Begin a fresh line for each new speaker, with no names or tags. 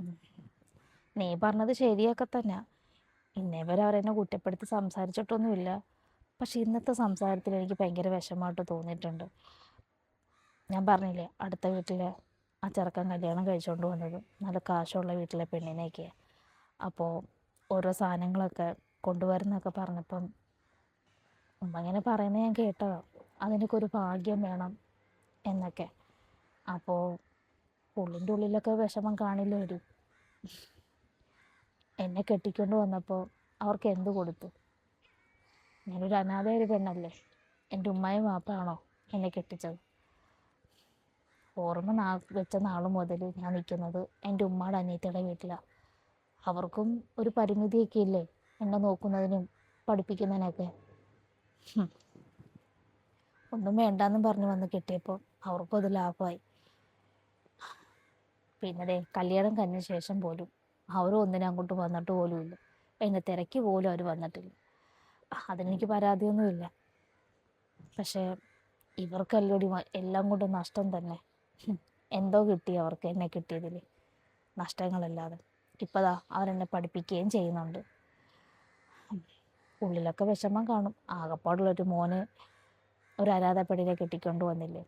ഉം. നീ പറഞ്ഞത് ശരിയൊക്കെ തന്നെ. ഇന്നേ വരെ അവരെന്നെ കുറ്റപ്പെടുത്തി സംസാരിച്ചിട്ടൊന്നുമില്ല. പക്ഷെ ഇന്നത്തെ സംസാരത്തിൽ എനിക്ക് ഭയങ്കര വിഷമമായിട്ട് തോന്നിയിട്ടുണ്ട്. ഞാൻ പറഞ്ഞില്ലേ, അടുത്ത വീട്ടിലെ ആ ചെറുക്കൻ കല്യാണം കഴിച്ചുകൊണ്ട് വന്നത് നല്ല കാശുള്ള വീട്ടിലെ പെണ്ണിനെയൊക്കെയാണ്. അപ്പോൾ ഓരോ സാധനങ്ങളൊക്കെ കൊണ്ടുവരുന്നൊക്കെ പറഞ്ഞപ്പം ഉമ്മ ഇങ്ങനെ പറയുന്നത് ഞാൻ കേട്ടതാണ്. അതിനൊക്കെ ഒരു ഭാഗ്യം വേണം എന്നൊക്കെ. അപ്പോൾ ഉള്ളിൻ്റെ ഉള്ളിലൊക്കെ വിഷമം കാണില്ല ഒരു. എന്നെ കെട്ടിക്കൊണ്ട് വന്നപ്പോൾ അവർക്ക് എന്ത് കൊടുത്തു? ഞാനൊരു അനാഥയായ ഒരു പെണ്ണല്ലേ. എൻ്റെ ഉമ്മായും വാപ്പയാണോ എന്നെ കെട്ടിച്ചത്? ഓർമ്മ വെച്ച നാൾ മുതൽ ഞാൻ നിൽക്കുന്നത് എൻ്റെ ഉമ്മയുടെ അനിയത്തിയുടെ വീട്ടിലാണ്. അവർക്കും ഒരു പരിമിതിയൊക്കെ ഇല്ലേ എന്നെ നോക്കുന്നതിനും പഠിപ്പിക്കുന്നതിനൊക്കെ. ഹും. ഒന്നും വേണ്ടാന്നും പറഞ്ഞ് വന്ന് കിട്ടിയപ്പോൾ അവർക്കും അത് ലാഭമായി. പിന്നെ കല്യാണം കഴിഞ്ഞ ശേഷം പോലും അവരും ഒന്നിനും അങ്ങോട്ട് വന്നിട്ട് പോലുമില്ല. എന്നെ തിരക്കി പോലും അവർ വന്നിട്ടില്ല. അതിനെനിക്ക് പരാതിയൊന്നുമില്ല. പക്ഷേ ഇവർക്കല്ലടി എല്ലാം കൊണ്ടും നഷ്ടം തന്നെ. എന്തോ കിട്ടി അവർക്ക് എന്നെ കിട്ടിയതിൽ? നഷ്ടങ്ങളല്ലാതെ. ഇപ്പതാ അവരെന്നെ പഠിപ്പിക്കുകയും ചെയ്യുന്നുണ്ട്. ഉള്ളിലൊക്കെ വിഷമം കാണും. ആകപ്പാടുള്ളൊരു മോന് ഒരു അനാഥപ്പെടിനെ കെട്ടിക്കൊണ്ട് വന്നില്ലേ.